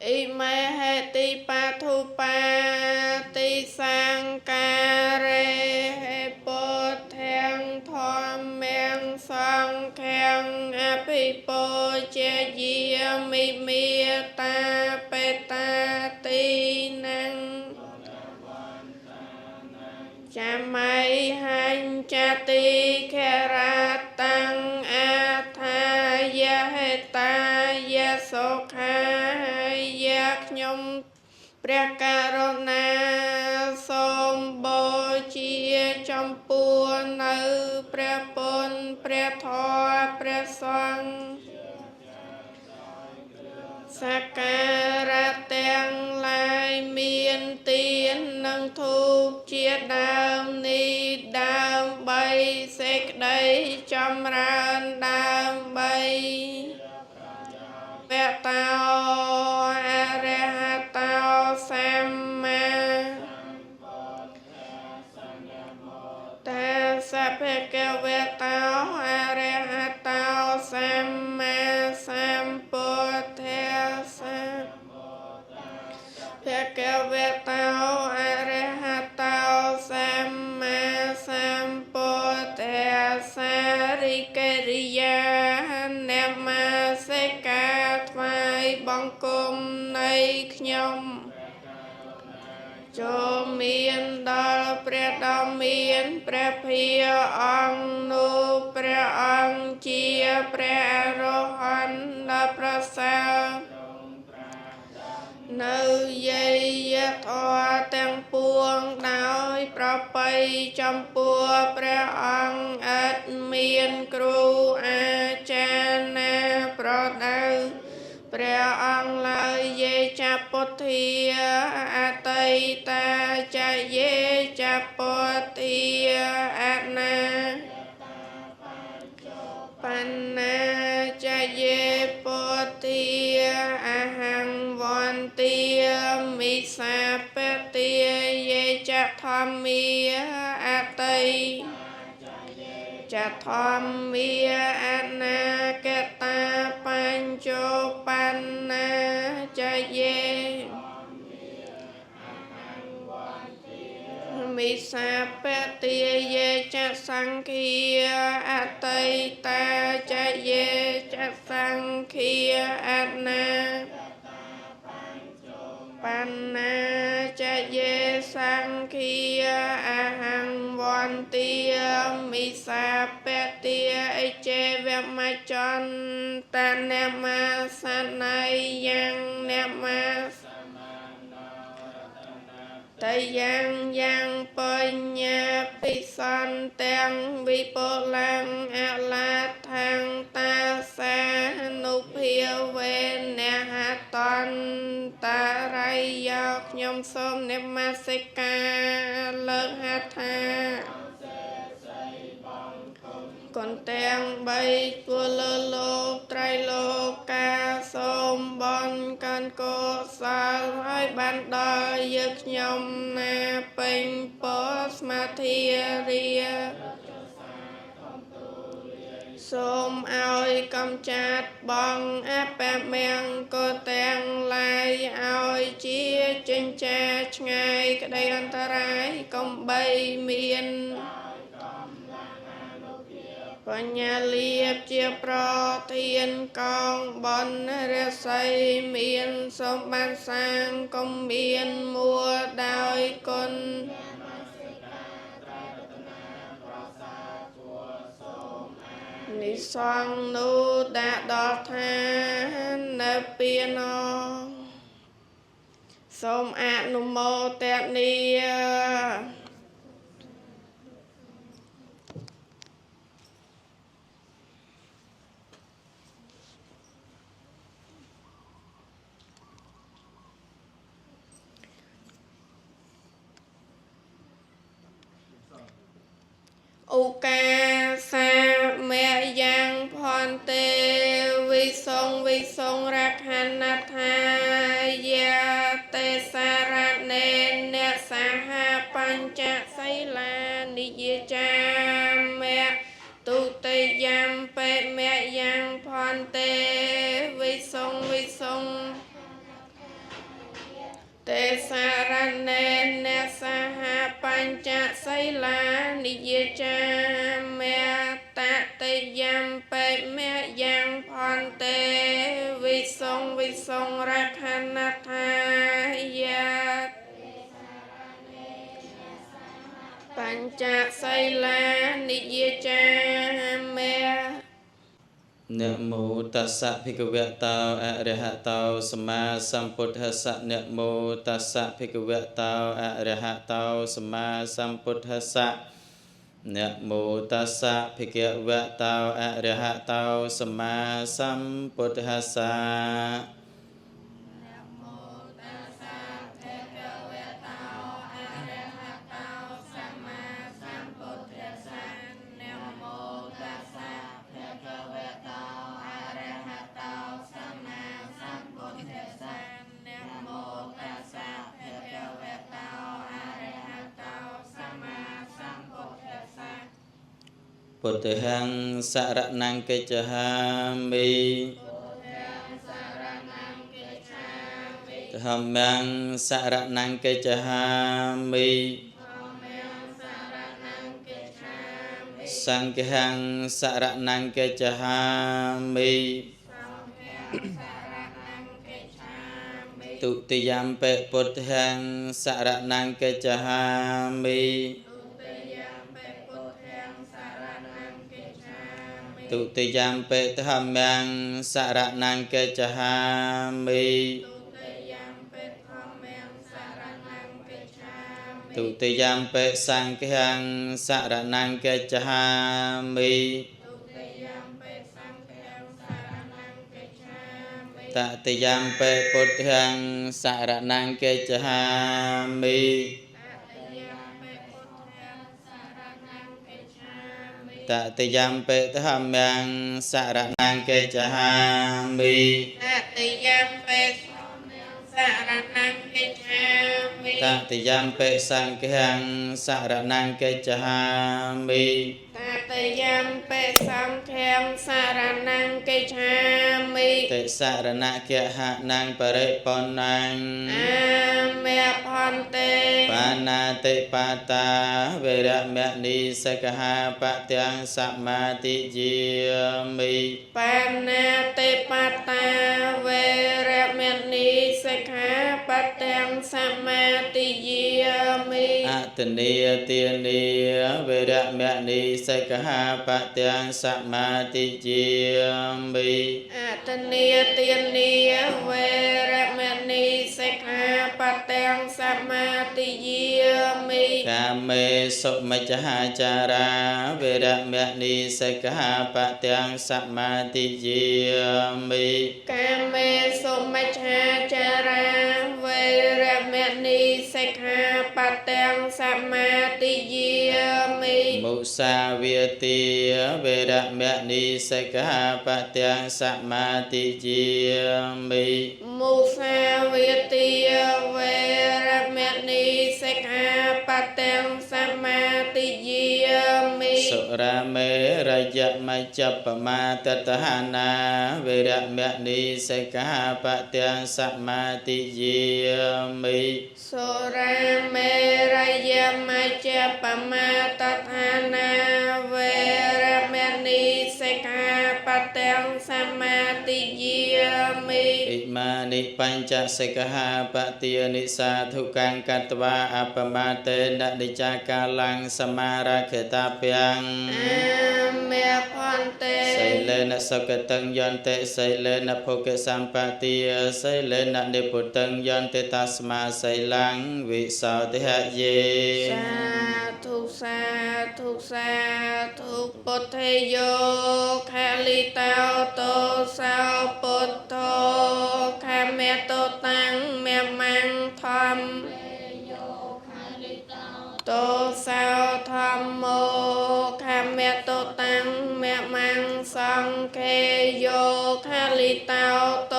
อิเมเหติปัทุปาติสังการะปุถแห่งธรรมแมงสังแข่งอภิปุเจเยียมิเมียตาเปตาตีนังจะไม่หันจะติแคราตังอาทายะเหตายะโสขายะขยมព្រះករុណាសូមបូជាចំពោះនៅព្រះពុទ្ធព្រះធម៌ព្រះសង្ឃសក្ការៈទាំងឡាយមានទាននិងធូបជាដើមនេះដើម្បីសេចក្តីចម្រើនដើម្បីវតោអរហតោសម្មាតាសភគវតោអរហតោសម្មាសម្ពុទ្ធសាភគវតោអរហតោសម្មាសម្ពុទ្ធសារិកិរិយានមស្ការថ្វាយបង្គំនៃខ្ញុំចូលមានដល់ព្រះដ៏មានព្រះភិយអង្គនោះព្រះអង្គជាព្រះអរហន្តដ៏ប្រសើរនៅយាយធម៌ទាំងពួងដោយប្រពៃចំពោះព្រះអង្គឥតមានគ្រូអាចារ្យណាប្រដៅព្រះអង្គឡើយយេចពុទ្ធាអតីតាចយេចពុទ្ធាអនាបណ្ណាចយេពុទ្ធាអហង្វន្ទាមិសាបតិយេចធម្មាអតីចធម្មាអនាគតាបញ្ចុបណ្ណាចយេមិសាបតិយេចសង្ឃាអតីតាចយេចសង្ឃាអនាបណ្ណាចយេសង្ឃាអហង្វន្ទាមិសាបតិអិចេវមច្ចន្តនមសណៃយ៉ាងនមតយ៉ាងយ៉ាងបញ្ញាពិសន្ទាំងវិបុលាំងអលាថាំងតាសានុភាវេនហតន្តរៃយោខ្ញុំសូមនមស្ការលើកហដ្ឋាកន្ទាំង3គួរលើលោកត្រៃលោកកាសូមបន់កាន់កុសលឲ្យបានដល់យើងខ្ញុំណាពេញពោស្មាធារាសូមឲ្យកំចាត់បងអបមង្គលទាំងឡាយឲ្យជាចិញ្ចាឆ្ងាយក្តីអន្តរាយកុំបីមានបញ្ញាលៀបជាប្រធានកងបនរស័យមានសម្បត្តិសាងកុំមានមួដោយគុណនិសង្ឃនោះដាក់ដល់ឋាននៅពីណសូមអនុមោទនាឧកាសាមេយ៉ាងផន្តេវិសងរខណថាយាទេសារណេអ្នកសហបញ្ចសីលានិយាចាមេទុតិយ៉ាងពេមេយ៉ាងផន្តេវិសង ទេសារណេនសហបញ្ចសីលានិយាចាមេតតិយំបេមេយ៉ាងផន្តេវិសងរខណថាយាបញ្ចសីលានិយាចាមេนะโมตัสสะภิกขวะโตอะระหะโตสัมมาสัมพุทธัสสะนะโมตัสสะภิกขวะโตอะระหะโตสัมมาสัมพุทธัสสะนะโมตัสสะภิกขวะโตอะระหะโตสัมมาสัมพุทธัสสะពុទ្ធហੰសរណង្កិច្ឆាមិធម្មੰសរណង្កិច្ឆាមិសង្ឃੰសរណង្កិច្ឆាមិទុតិយំពេពុទ្ធហੰសរណង្កិច្ឆាមិទុតិយំពេធម្មੰសរណង្កិច្ឆាមិទុតិយំពេសង្ឃੰសរណង្កិច្ឆាមិតតិយំពេពុទ្ធੰសរណង្កិច្ឆាមិតតិយំពេធម្មੰសរណង្កិច្ឆាមិតតិយំពេសរណង្កិច្ឆាមិតតិយំពេសង្ឃੰសរណង្កិច្ឆាមិតតិយំពេសង្ឃੰសរណង្កិច្ឆាមិតិសរណគហណੰបរិបណੰអាមេផន្តេបាណាតិបាតាវេរមណីសិក្ខាបទាំងសមាទិយាមិបាណាតិបាតាវេរមណីសិក្ខាបទាំងសមាទិយាមិអតនីទានីវេរមណីសិក្ខាបទាំងសមាទិយាមិអតនីទានីវេរមណីសិក្ខាបទាំងសមាទិយាមិកាមេសុមិច្ឆាចារាវេរមណីសិក្ខាបទាំងសមាទិយាមិកាមេសុមិច្ឆាចារាវេរមណីសិក្ខាបទាំងសមាទិយាមិមុសាវាទាវេរមណីសិក្ខាបទាំងសមាទិយាមិមុសាវាទាវេរមណីសិក្ខាបទាំងសមាទិយាមិសុរាមេរយមជ្ជបមាតតហានាវេរមណីសិក្ខាបទាំងសមាទិយាមិសុរាមេរយមជ្ជបមាតតហានាវេរមណីសិក្ខាបទាំងសមាទិយាមិဣមានិបញ្ចសិក្ខាបទានិសាធុកੰកត្វាអបមាតេននិច្ចាកាលੰសមារខេតាពាំងអាមេផន្តេសីលេនសុគតੰយន្តិសីលេនភោគសម្បទាសីលេននិពុតੰយន្តិតស្មាសីលੰវិសោទិហយេសាធុសាធុសាធុពុទ្ធេយោខាលិតោតោសោពុទ្ធោខាមេតោតាំងមេម៉ាំងធម្មតោសោធម្មោខាមេតោតាំងមេម៉ាំងសង្ឃេយោខាលិតោត